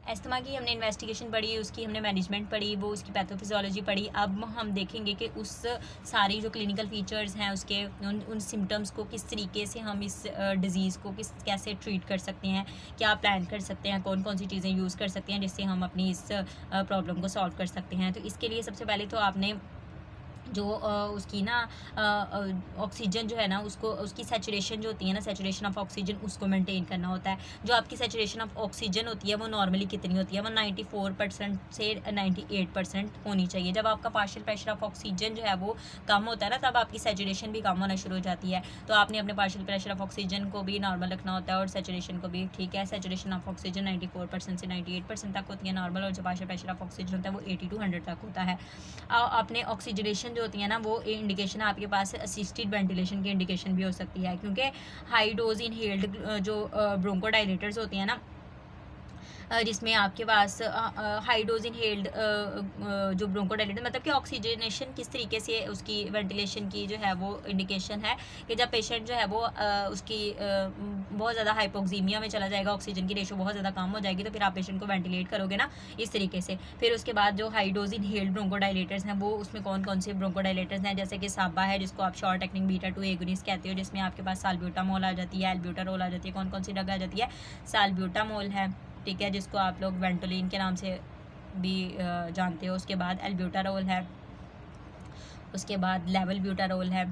Asthma की हमने investigation पढ़ी, उसकी हमने मैनेजमेंट पढ़ी, वो उसकी पैथोफिजियोलॉजी पढ़ी। अब हम देखेंगे कि उस सारी जो क्लिनिकल फीचर्स हैं उसके उन सिम्टम्स को किस तरीके से हम इस डिज़ीज़ को कैसे ट्रीट कर सकते हैं, क्या प्लान कर सकते हैं, कौन कौन सी चीज़ें यूज़ कर सकते हैं जिससे हम अपनी इस प्रॉब्लम को सॉल्व कर सकते हैं। तो इसके लिए सबसे पहले तो आपने जो उसकी ना ऑक्सीजन जो है ना, उसको उसकी सैचुरेशन जो होती है ना, सैचुरेशन ऑफ ऑक्सीजन, उसको मेंटेन करना होता है। जो आपकी सैचुरेशन ऑफ ऑक्सीजन होती है वो नॉर्मली कितनी होती है, वो 94% से 98% होनी चाहिए। जब आपका पार्शियल प्रेशर ऑफ ऑक्सीजन जो है वो कम होता है ना, तब आपकी सैचुरेशन भी कम होना शुरू हो जाती है। तो आपने अपने पार्शियल प्रेशर ऑफ ऑक्सीजन को भी नॉर्मल रखना होता है और सैचुरेशन को भी। ठीक है, सैचुरेशन ऑफ ऑक्सीजन 94% से 98% तक होती है नॉर्मल, और जो पार्शियल प्रेशर ऑफ ऑक्सीजन होता है वो 80 to 100 तक होता है। आपने ऑक्सीजनेशन जो होती है ना, वो इंडिकेशन आपके पास असिस्टेड वेंटिलेशन की इंडिकेशन भी हो सकती है, क्योंकि हाई डोज इनहेल्ड जो ब्रोंकोडायलेटर्स होती हैं ना, जिसमें आपके पास हाई डोज इनहेल्ड जो ब्रोंकोडायलेटर, मतलब कि ऑक्सीजनेशन किस तरीके से उसकी वेंटिलेशन की जो है वो इंडिकेशन है कि जब पेशेंट जो है वो उसकी बहुत ज़्यादा हाइपोक्सीमिया में चला जाएगा, ऑक्सीजन की रेशो बहुत ज़्यादा कम हो जाएगी, तो फिर आप पेशेंट को वेंटिलेट करोगे ना इस तरीके से। फिर उसके बाद जो हाई डोज इनहेल्ड ब्रोंकोडायलेटर्स हैं, वो उसमें कौन कौन से ब्रोंकोडायलेटर्स हैं, जैसे कि साबा है जिसको आप शॉर्ट एक्टिंग बीटा 2 एगोनिस्ट कहते हो, जिसमें आपके पास साल्ब्यूटामोल आ जाती है, एल्ब्यूटारोल आ जाती है। कौन कौन सी ड्रग आ जाती है, साल्ब्यूटामोल है, ठीक है, जिसको आप लोग वेंटोलिन के नाम से भी जानते हो। उसके बाद एल्ब्यूटारोल है, उसके बाद लेवल ब्यूटारोल है,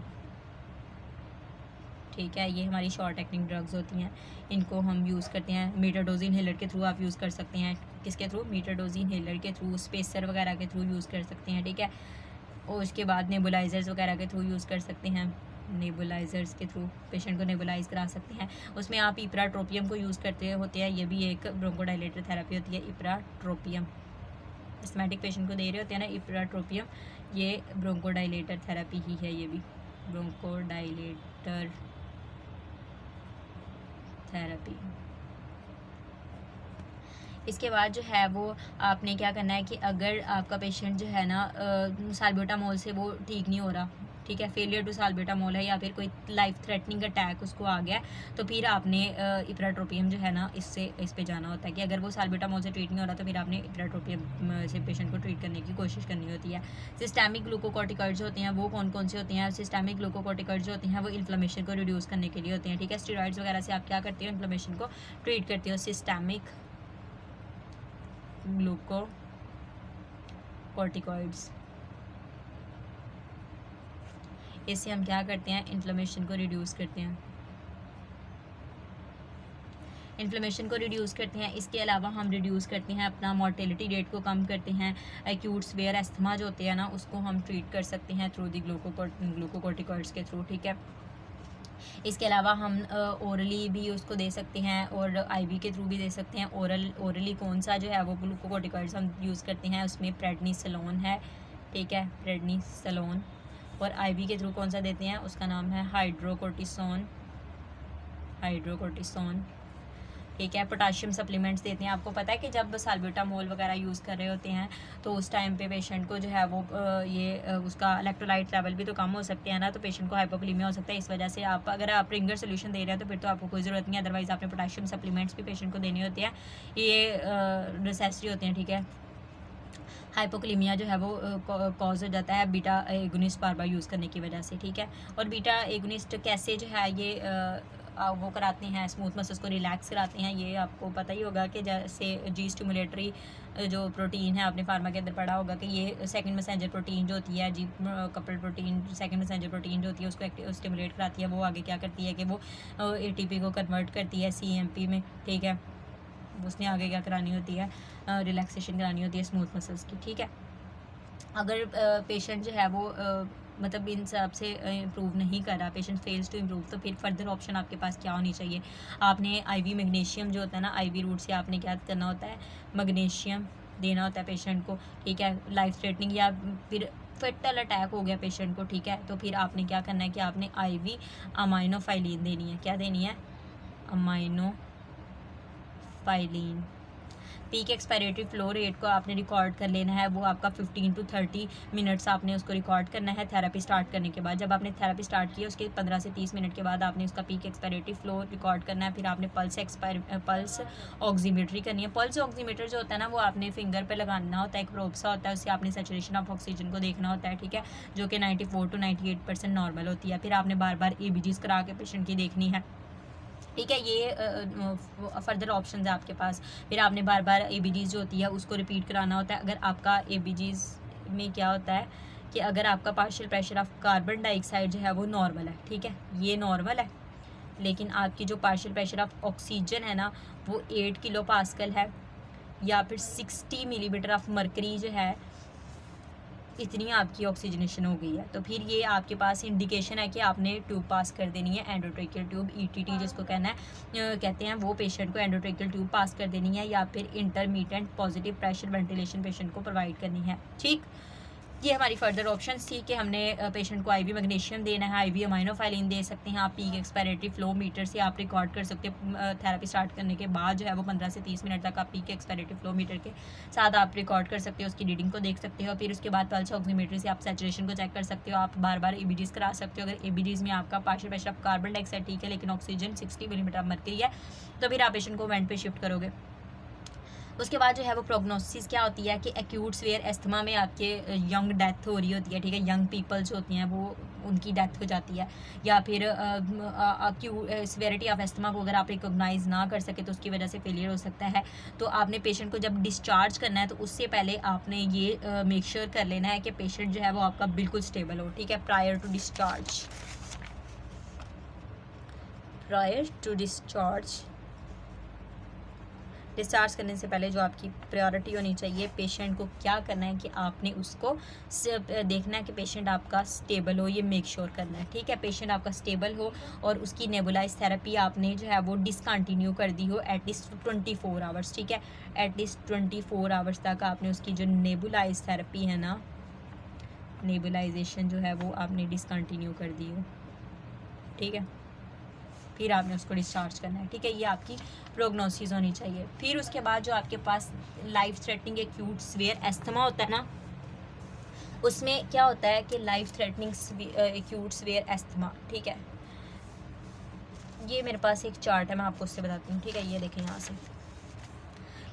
ठीक है। ये हमारी शॉर्ट एक्टिंग ड्रग्स होती हैं, इनको हम यूज़ करते हैं मीटरडोज इनहेलर के थ्रू। आप यूज़ कर सकते हैं, किसके थ्रू, मीटरडोज इनहेलर के थ्रू, स्पेसर वगैरह के थ्रू यूज़ कर सकते हैं, ठीक है। और उसके बाद नेबुलाइजर्स वगैरह के थ्रू यूज़ कर सकते हैं, नेबुलाइजर्स के थ्रू पेशेंट को नेबुलाइज करा सकते हैं। उसमें आप इप्राट्रोपियम को यूज़ करते होते हैं, ये भी एक ब्रोंकोडायलेटर थेरेपी होती है, इप्राट्रोपियम। एस्थमेटिक पेशेंट को दे रहे होते हैं ना इप्राट्रोपियम, ये ब्रोंकोडायलेटर थेरेपी ही है, ये भी ब्रोंकोडायलेटर थेरेपी। इसके बाद जो है वो आपने क्या करना है कि अगर आपका पेशेंट जो है ना साल्ब्यूटामोल से वो ठीक नहीं हो रहा, ठीक है, फेलियर टू साल्ब्यूटामोल है, या फिर कोई लाइफ थ्रेटनिंग अटैक उसको आ गया, तो फिर आपने इप्राट्रोपियम जो है ना इस पे जाना होता है। कि अगर वो साल्ब्यूटामोल से ट्रीट नहीं हो रहा तो फिर आपने इप्राट्रोपियम से पेशेंट को ट्रीट करने की कोशिश करनी होती है। सिस्टेमिक ग्लूकोकॉर्टिकॉइड्स होते हैं, वो कौन कौन से होते हैं, सिस्टेमिक ग्लूकोकॉर्टिकॉइड्स जो होते हैं वो इन्फ्लेमेशन को रिड्यूस करने के लिए होते हैं, ठीक है। स्टेरॉइड्स वगैरह से आप क्या करते हो, इन्फ्लेमेशन को ट्रीट करते हो। सिस्टेमिक ग्लूकोकॉर्टिकॉइड्स, इससे हम क्या करते हैं, इन्फ्लेमेशन को रिड्यूस करते हैं, इन्फ्लेमेशन को रिड्यूस करते हैं। इसके अलावा हम रिड्यूस करते हैं अपना मोर्टेलिटी रेट को कम करते हैं। एक्यूट स्वेयर एस्थमा जो होते हैं ना, उसको हम ट्रीट कर सकते हैं थ्रू दी ग्लूकोकॉर्टिकॉइड्स के थ्रू, ठीक है। इसके अलावा हम ओरली भी उसको दे सकते हैं और आईवी के थ्रू भी दे सकते हैं। ओरली कौन सा जो है वो ग्लूकोकॉर्टिकॉइड्स हम यूज़ करते हैं, उसमें प्रेडनिसोलोन है, ठीक है, प्रेडनिसोलोन। और आईवी के थ्रू कौन सा देते हैं, उसका नाम है हाइड्रोकोर्टिसोन, ठीक है। पोटाशियम सप्लीमेंट्स देते हैं। आपको पता है कि जब साल्ब्यूटामोल वगैरह यूज़ कर रहे होते हैं तो उस टाइम पे पेशेंट को जो है वो उसका इलेक्ट्रोलाइट लेवल भी तो कम हो सकते हैं ना, तो पेशेंट को हाइपोक्लीमिया हो सकता है। इस वजह से अगर आप रिंगर सोल्यूशन दे रहे हैं तो फिर तो आपको कोई ज़रूरत नहीं है, अदरवाइज़ आपने पोटाशियम सप्लीमेंट्स भी पेशेंट को देने होते हैं, ये नेसेसरी होते हैं, ठीक है। हाइपोक्लीमिया जो है वो कॉज हो जाता है बीटा एगोनिस्ट बार बार यूज़ करने की वजह से, ठीक है। और बीटा एगोनिस्ट कैसे जो है ये वो कराते हैं, स्मूथ मसल्स को रिलैक्स कराते हैं। ये आपको पता ही होगा कि जैसे जी स्टिमुलेटरी जो प्रोटीन है, आपने फार्मा के अंदर पढ़ा होगा कि ये सेकंड मैसेंजर प्रोटीन जो होती है, G couple protein, second messenger protein जो होती है उसको स्टिमुलेट कराती है। वो आगे क्या करती है कि वो एटीपी को कन्वर्ट करती है सीएमपी में, ठीक है। उसने आगे क्या करानी होती है, रिलैक्सेशन करानी होती है स्मूथ मसल्स की, ठीक है। अगर पेशेंट जो है वो मतलब इन सब से इम्प्रूव नहीं कर रहा, पेशेंट फेल्स टू इम्प्रूव, तो फिर फर्दर ऑप्शन आपके पास क्या होनी चाहिए, आपने आईवी मैग्नीशियम जो होता है ना, आईवी रूट से आपने क्या करना होता है, मैग्नीशियम देना होता है पेशेंट को, ठीक है। लाइफ थ्रेटनिंग या फिर फेटल अटैक हो गया पेशेंट को, ठीक है, तो फिर आपने क्या करना है कि आपने आईवी अमाइनोफाइलिन देनी है। क्या देनी है, aminophylline. Peak expiratory flow rate को आपने रिकॉर्ड कर लेना है, वो आपका 15 to 30 मिनट्स आपने उसको रिकॉर्ड करना है थेरेपी स्टार्ट करने के बाद। जब आपने थेरेपी स्टार्ट की उसके 15 से 30 मिनट के बाद आपने उसका पीक एक्सपायरेटरी फ्लो रिकॉर्ड करना है। फिर आपने पल्स ऑक्सीमीटरी करनी है। पल्स ऑक्सीमीटर जो होता है ना, वो आपने फिंगर पे लगाना होता है, एक प्रोब सा होता है, उससे आपने सैचुरेशन ऑफ ऑक्सीजन को देखना होता है, ठीक है, जो कि 94 to 98% नॉर्मल होती है। फिर आपने बार बार ABGs करा के पेशेंट की देखनी है, ठीक है। ये फर्दर ऑप्शन है आपके पास। फिर आपने बार बार ABGs जो होती है उसको रिपीट कराना होता है। अगर आपका ABGs में क्या होता है कि अगर आपका partial pressure of carbon dioxide जो है वो नॉर्मल है, ठीक है, ये नॉर्मल है, लेकिन आपकी जो पार्शियल प्रेशर ऑफ ऑक्सीजन है ना वो 8 किलो पास्कल है, या फिर 60 मिलीमीटर ऑफ मरकरी जो है, इतनी आपकी ऑक्सीजनेशन हो गई है, तो फिर ये आपके पास इंडिकेशन है कि आपने ट्यूब पास कर देनी है, एंडोट्रेकियल ट्यूब, ETT जिसको कहते हैं, वो पेशेंट को एंडोट्रेकियल ट्यूब पास कर देनी है, या फिर intermediate positive pressure ventilation patient को प्रोवाइड करनी है, ठीक। ये हमारी फर्दर ऑप्शंस थी कि हमने पेशेंट को IV मैग्नीशियम देना है, IV अमाइनोफाइलिन दे सकते हैं आप, पीक एक्सपायरेटरी फ्लो मीटर से आप रिकॉर्ड कर सकते हैं। थेरेपी स्टार्ट करने के बाद जो है वो 15 से 30 मिनट तक आप पीक एक्सपायरेटरी फ्लो मीटर के साथ आप रिकॉर्ड कर सकते हो, उसकी रीडिंग को देख सकते हो। फिर उसके बाद पल्स ऑक्सीमीटर से आप सैचुरेशन को चेक कर सकते हो, आप बार बार ABGs करा सकते हो। अगर ABGs में आपका partial pressure of carbon dioxide ठीक है लेकिन ऑक्सीजन 60 मिलीमीटर मरकरी है, तो फिर आप पेशेंट को वेंट पे शिफ्ट करोगे। उसके बाद जो है वो प्रोग्नोसिस क्या होती है कि एक्यूट सीवियर एस्थमा में आपके यंग डेथ हो रही होती है, ठीक है, यंग पीपल जो होती हैं वो उनकी डेथ हो जाती है, या फिर सीवियरिटी ऑफ एस्थमा को अगर आप रिकॉग्नाइज ना कर सके तो उसकी वजह से फेलियर हो सकता है। तो आपने पेशेंट को जब डिस्चार्ज करना है तो उससे पहले आपने ये मेक श्योर कर लेना है कि पेशेंट जो है वो आपका बिल्कुल स्टेबल हो, ठीक है, प्रायर टू डिस्चार्ज करने से पहले जो आपकी प्रायोरिटी होनी चाहिए, पेशेंट को क्या करना है कि आपने उसको देखना है कि पेशेंट आपका स्टेबल हो, ये मेक श्योर करना है, ठीक है, पेशेंट आपका स्टेबल हो और उसकी नेबुलाइज थेरेपी आपने जो है वो डिसकंटिन्यू कर दी हो एटलीस्ट 24 आवर्स, ठीक है, एटलीस्ट 24 आवर्स तक आपने उसकी जो नेबुलाइज थेरेपी है ना, नेबुलाइजेशन जो है वो आपने डिसकंटिन्यू कर दी हो, ठीक है, फिर आपने उसको डिस्चार्ज करना है, ठीक है। ये आपकी प्रोग्नोसिस होनी चाहिए। फिर उसके बाद जो आपके पास life threatening acute severe asthma होता है ना, उसमें क्या होता है कि life threatening acute severe asthma, ठीक है, ये मेरे पास एक चार्ट है, मैं आपको उससे बताती हूँ, ठीक है, ये देखें यहाँ से,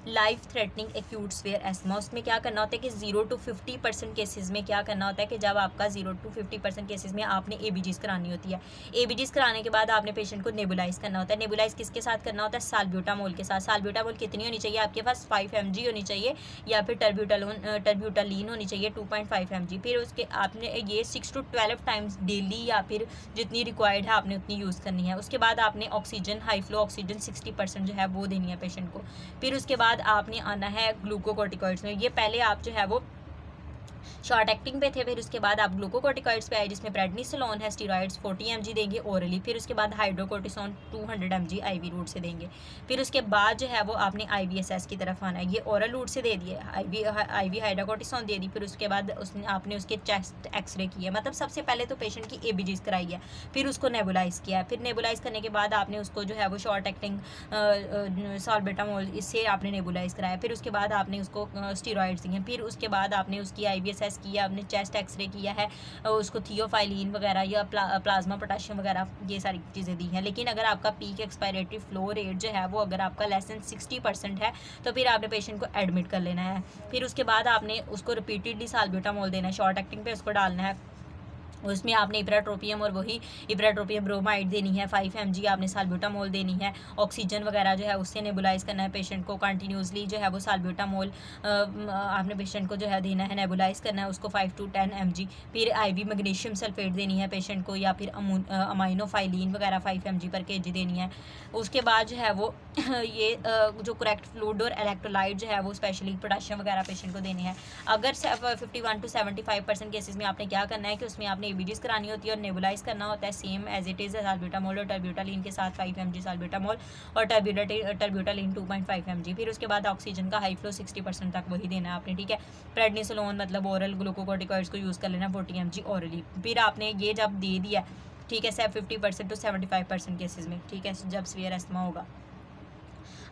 life threatening acute severe asthma, उसमें क्या करना होता है कि 0 to 50% केसेस में क्या करना होता है कि जब आपका 0 to 50% केसेस में आपने ABGs करानी होती है। ABGs कराने के बाद आपने पेशेंट को नेबुलाइज करना होता है। नेबुलाइज किसके साथ करना होता है? साल्ब्यूटामोल के साथ। साल्ब्यूटामोल कितनी होनी चाहिए आपके पास? 5 mg होनी चाहिए, या फिर टर्ब्यूटालीन होनी चाहिए 2.5 mg। फिर उसके आपने ये 6 to 12 टाइम्स डेली या फिर जितनी रिक्वायर्ड है आपने उतनी यूज़ करनी है। उसके बाद आपने ऑक्सीजन, हाई फ्लो ऑक्सीजन 60% जो है वो देनी है पेशेंट को। फिर उसके बाद आपने आना है ग्लूकोकॉर्टिकॉइड्स में। ये पहले आप जो है वो शॉर्ट एक्टिंग पे थे, फिर उसके बाद आप ग्लूकोकॉर्टिकॉइड्स पे आए जिसमें प्रेडनिसोलोन है, स्टीरॉइड्स 40 mg देंगे ओरली, फिर उसके बाद हाइड्रोकोर्टिसोन 200 mg IV रूट से देंगे। फिर उसके बाद जो है वो आपने IVSS की तरफ आना है, ये ओरल रूट से दे दिए, IV हाइड्रोकोर्टिसोन दे दी। फिर उसके बाद आपने उसके चेस्ट एक्सरे किए, मतलब सबसे पहले तो पेशेंट की ABGs कराई है, फिर उसको नेबुलाइज किया है। फिर नेबुलाइज करने के बाद आपने उसको जो है वो शॉर्ट एक्टिंग साल्बुटामोल इससे आपने नेबुलाइज कराया। फिर उसके बाद आपने उसको स्टीरॉइड्स दिए, फिर उसके बाद आपने उसकी IVSS किया, आपने चेस्ट एक्सरे किया है, उसको थियोफाइलिन वगैरह या प्लाज्मा पोटेशियम वगैरह ये सारी चीज़ें दी हैं। लेकिन अगर आपका पीक एक्सपायरेटरी फ्लो रेट जो है वो अगर आपका लेस देन 60% है तो फिर आपने पेशेंट को एडमिट कर लेना है। फिर उसके बाद आपने उसको रिपीटेडली साल्ब्यूटामोल देना है, शॉर्ट एक्टिंग पे उसको डालना है। उसमें आपने इप्राट्रोपियम और वही इप्राट्रोपियम ब्रोमाइड देनी है 5 mg, आपने साल्ब्यूटामोल देनी है, ऑक्सीजन वगैरह जो है उससे नेबुलाइज करना है पेशेंट को कंटिन्यूसली, जो है वो साल्ब्यूटामोल आपने पेशेंट को जो है देना है, नेबुलाइज करना है उसको 5 to 10 mg। फिर IV मैग्नीशियम सल्फेट देनी है पेशेंट को, या फिर अमाइनोफाइलिन वगैरह 5 mg पर kg देनी है। उसके बाद जो है वो ये जो करेक्ट फ्लूइड और इलेक्ट्रोलाइट जो है वो स्पेशली पोटेशियम वगैरह पेशेंट को देने हैं। अगर 51 to 75% केसेस में आपने क्या करना है कि उसमें आपने ABGs करानी होती है और नेबुलाइज करना होता है same as it is salbutamol और टर्ब्यूटालीन के साथ 5 mg साल्ब्यूटामोल और टर्ब्यूटालीन 2.5 mg। फिर उसके बाद ऑक्सीजन का हाई फ्लो 60% तक वही देना है आपने, ठीक है। प्रेडनिसोलोन मतलब ओरल ग्लूकोकॉर्टिकॉइड्स को यूज़ कर लेना 40 mg ओरली। फिर आपने ये जब दे दिया, ठीक है, 50% to 75% केसेस में, ठीक है, जब सीवियर एस्थमा होगा।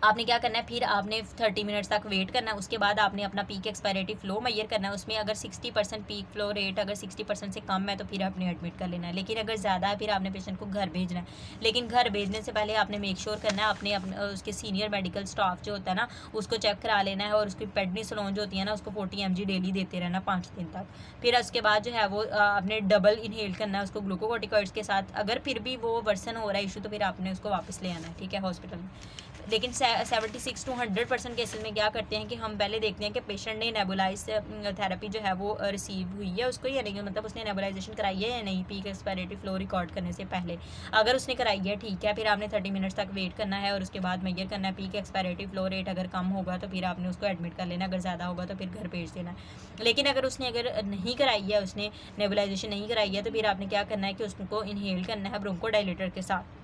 आपने क्या करना है, फिर आपने 30 मिनट्स तक वेट करना है। उसके बाद आपने अपना पीक एक्सपायरेटिव फ्लो मेजर करना है। उसमें अगर 60% पीक फ्लो रेट अगर 60% से कम है तो फिर आपने एडमिट कर लेना है, लेकिन अगर ज़्यादा है फिर आपने पेशेंट को घर भेजना है। लेकिन घर भेजने से पहले आपने मेक श्योर करना है अपने उसके सीनियर मेडिकल स्टाफ जो होता है ना उसको चेक करा लेना है, और उसकी पेडनीसोलोन जो होती है ना उसको 40 mg डेली देते रहना 5 दिन तक। फिर उसके बाद जो है वो आपने डबल इनहेल करना है उसको ग्लूकोकोर्टिकॉइड्स के साथ। अगर फिर भी वो वर्सन हो रहा है इशू तो फिर आपने उसको वापस ले आना है, ठीक है, हॉस्पिटल में। लेकिन 76 to 100% केसेस में क्या करते हैं कि हम पहले देखते हैं कि पेशेंट ने नेबुलाइज थेरेपी जो है वो रिसीव हुई है उसको या नहीं, मतलब उसने नेबुलाइजेशन कराई है या नहीं पीक एक्सपायरेटिव फ्लो रिकॉर्ड करने से पहले। अगर उसने कराई है ठीक है, फिर आपने 30 मिनट्स तक वेट करना है और उसके बाद मेजर करना है पीक एक्सपायरेटिव फ्लो रेट। अगर कम होगा तो फिर आपने उसको एडमिट कर लेना, अगर ज़्यादा होगा तो फिर घर भेज देना है। लेकिन अगर उसने अगर नहीं कराई है, उसने नेबुलाइजेशन नहीं कराई है, तो फिर आपने क्या करना है कि उसको इनहेल करना है ब्रोंकोडाइलेटर के साथ।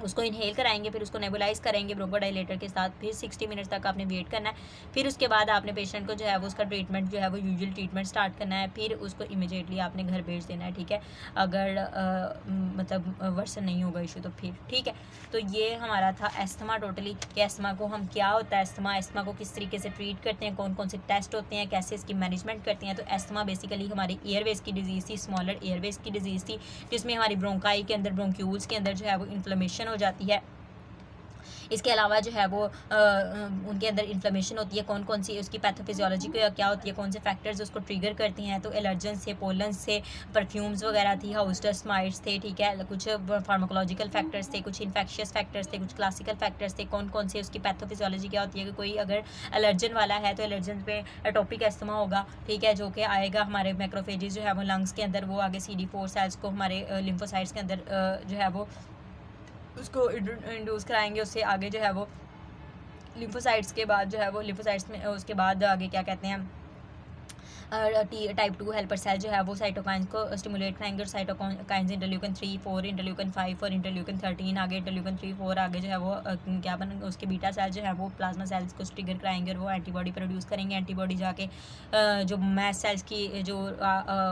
उसको इनहेल कराएंगे, फिर उसको नेबुलाइज करेंगे ब्रोंकोडाइलेटर के साथ। फिर 60 मिनट्स तक आपने वेट करना है। फिर उसके बाद आपने पेशेंट को जो है वो उसका ट्रीटमेंट जो है वो यूजुअल ट्रीटमेंट स्टार्ट करना है। फिर उसको इमीडिएटली आपने घर भेज देना है, ठीक है, अगर मतलब वर्सन नहीं होगा इशू तो फिर ठीक है। तो ये हमारा था एस्थमा टोटली, कि एस्थमा को हम क्या होता है, एस्थमा को किस तरीके से ट्रीट करते हैं, कौन कौन से टेस्ट होते हैं, कैसे इसकी मैनेजमेंट करते हैं। तो एस्थमा बेसिकली हमारी एयरवेज की डिजीज़ थी, स्मॉलर एयरवेज की डिजीज़ थी, जिसमें हमारी ब्रोंकाई के अंदर, ब्रोंक्यूल्स के अंदर जो है वो इन्फ्लेमेशन हो जाती है। इसके अलावा जो है वो उनके अंदर इन्फ्लेमेशन होती है। कौन कौन सी उसकी पैथोफिजियोलॉजी क्या होती है, कौन से फैक्टर्स उसको ट्रिगर करती हैं, तो एलर्जन से, पोलन से, परफ्यूम्स वगैरह थी, हाउस डस्ट माइट्स थे, ठीक है, कुछ फार्माकोलॉजिकल फैक्टर्स थे, कुछ इन्फेक्शियस फैक्टर्स थे, कुछ क्लासिकल फैक्टर्स थे। कौन कौन से उसकी पैथोफिजियोलॉजी क्या होती है कि कोई अगर एलर्जन वाला है तो एलर्जन पे एटोपिक एस्थमा होगा, ठीक है, जो कि आएगा हमारे मैक्रोफेजेस जो है वो लंग्स के अंदर, वो आगे CD4 सेल्स को हमारे लिम्फोसाइट्स के अंदर जो है वो उसको इंड्यूस कराएंगे। उससे आगे जो है वो लिम्फोसाइट्स के बाद जो है वो लिम्फोसाइट्स में उसके बाद आगे क्या कहते हैं टाइप 2 हेल्पर सेल जो है वो साइटोकाइंस को स्टिमुलेट करेंगे, और साइटोकाइंस इंटरल्यूकिन 3, 4, इंटरल्यूकिन 5 और इंटरल्यूकिन 13, आगे इंटरल्यूकिन 3, 4 आगे जो है वो क्या बन उसके बीटा सेल जो है वो प्लाज्मा सेल्स को ट्रिगर कराएंगे और वो एंटीबॉडी प्रोड्यूस करेंगे। एंटीबॉडी जाके जो मैस सेल्स की जो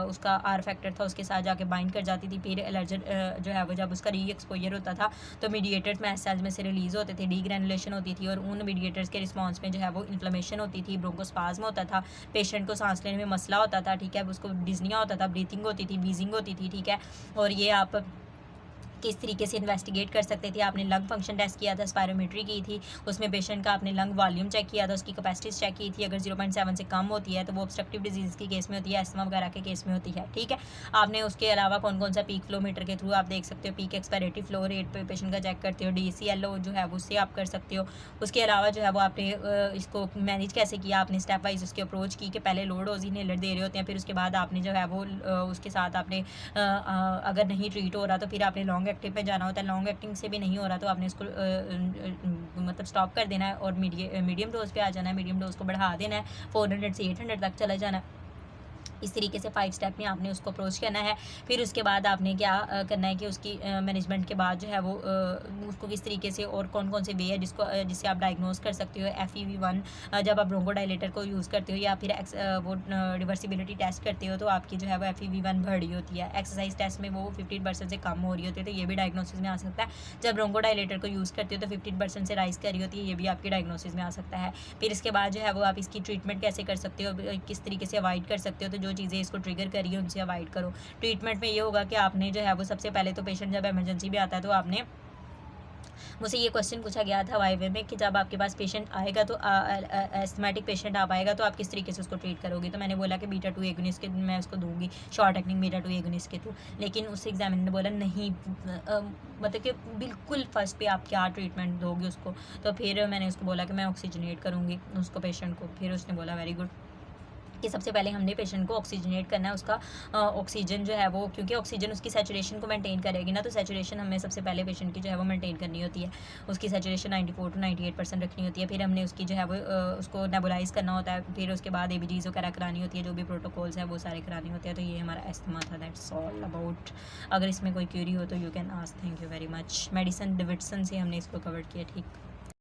उसका आर फैक्टर था उसके साथ जाके बाइंड कर जाती थी। फिर एलर्जन जो है वो जब उसका री एक्सपोजर होता था तो मीडिएटर्स मैस सेल्स में से रिलीज होते थे, डीग्रेनुलेशन होती थी, और उन मीडिएटर्स के रिस्पॉन्स में जो है वो इन्फ्लेमेशन होती थी, ब्रोंकोस्पाज्म होता था, पेशेंट को सांस लेने में मसला होता था, ठीक है, उसको डिज़निया होता था, ब्रीथिंग होती थी, वीजिंग होती थी, ठीक है। और ये आप किस तरीके से इन्वेस्टिगेट कर सकते थे, आपने लंग फंक्शन टेस्ट किया था, स्पायरोमेट्री की थी, उसमें पेशेंट का आपने लंग वॉल्यूम चेक किया था, उसकी कैपेसिटीज चेक की थी। अगर 0.7 से कम होती है तो वो ऑब्स्ट्रक्टिव डिजीज़ के केस में होती है, एस्थमा वगैरह के केस में होती है, ठीक है। आपने उसके अलावा कौन कौन सा पीक फ्लोमीटर के थ्रू आप देख सकते हो, पीक एक्सपायरेटिव फ्लो रेट पे पेशेंट का चेक करते हो, DCLO जो है वो उससे आप कर सकते हो। उसके अलावा जो है वो आपने इसको मैनेज कैसे किया, आपने स्टेप वाइज उसकी अप्रोच की कि पहले लो डोज इनहेलर दे रहे होते हैं, फिर उसके बाद आपने जो है वो उसके साथ आपने अगर नहीं ट्रीट हो रहा तो फिर आपने लॉन्ग एक्टिव पे जाना होता है। लॉन्ग एक्टिंग से भी नहीं हो रहा तो आपने इसको मतलब स्टॉप कर देना है और मीडियम डोज पे आ जाना है, मीडियम डोज को बढ़ा देना है, 400 से 800 तक चला जाना है। इस तरीके से 5 स्टेप में आपने उसको अप्रोच करना है। फिर उसके बाद आपने क्या करना है कि उसकी मैनेजमेंट के बाद जो है वो उसको किस तरीके से और कौन कौन से वे है जिससे आप डायग्नोज कर सकते हो। FEV1 जब आप ब्रोंकोडाइलेटर को यूज़ करते हो या फिर वो रिवर्सिबिलिटी टेस्ट करते हो तो आपकी जो है वो FEV1 बढ़ रही होती है। एक्सरसाइज टेस्ट में वो 15% से कम हो रही होती है, तो ये भी डायग्नोसिस में आ सकता है। जब ब्रोंकोडाइलेटर को यूज़ करते हो तो 15% से राइज कर रही होती है, ये भी आपकी डायग्नोसिस में आ सकता है। फिर इसके बाद जो है वो आप इसकी ट्रीटमेंट कैसे कर सकते हो, किस तरीके से अवॉइड कर सकते हो, तो जो चीज़ें इसको ट्रिगर करिए उनसे अवॉइड करो। ट्रीटमेंट में ये होगा कि आपने जो है वो सबसे पहले तो पेशेंट जब इमरजेंसी में आता है तो आपने मुझसे ये क्वेश्चन पूछा गया था वाइवे में कि जब आपके पास पेशेंट आएगा तो एस्थमेटिक पेशेंट आप आएगा तो आप किस तरीके से उसको ट्रीट करोगे, तो मैंने बोला कि बीटा-2 एगोनिस्ट के मैं उसको दूंगी, शॉर्ट एक्टिंग बीटा-2 एगोनिस्ट के थ्रू। लेकिन उस एग्जामिनर ने बोला नहीं मतलब कि बिल्कुल फर्स्ट पे आप क्या ट्रीटमेंट दोगे उसको, तो फिर मैंने उसको बोला कि मैं ऑक्सीजनेट करूँगी उसको पेशेंट को। फिर उसने बोला वेरी गुड कि सबसे पहले हमने पेशेंट को ऑक्सीजनेट करना है, उसका ऑक्सीजन जो है वो, क्योंकि ऑक्सीजन उसकी सैचुरेशन को मेंटेन करेगी ना, तो सैचुरेशन हमें सबसे पहले पेशेंट की जो है वो मेंटेन करनी होती है। उसकी सैचुरेशन 94 to 98% रखनी होती है। फिर हमने उसकी जो है वो उसको नेबुलाइज करना होता है, फिर उसके बाद ABGs वगैरह करानी होती है, जो भी प्रोटोकॉल्स है वो सारे कराने होते हैं। तो ये हमारा एस्थमा था, दैट्स ऑल अबाउट। अगर इसमें कोई क्यूरी हो तो you can ask. Thank you very much. Medicine Davidson से हमने इसको कवर किया, ठीक।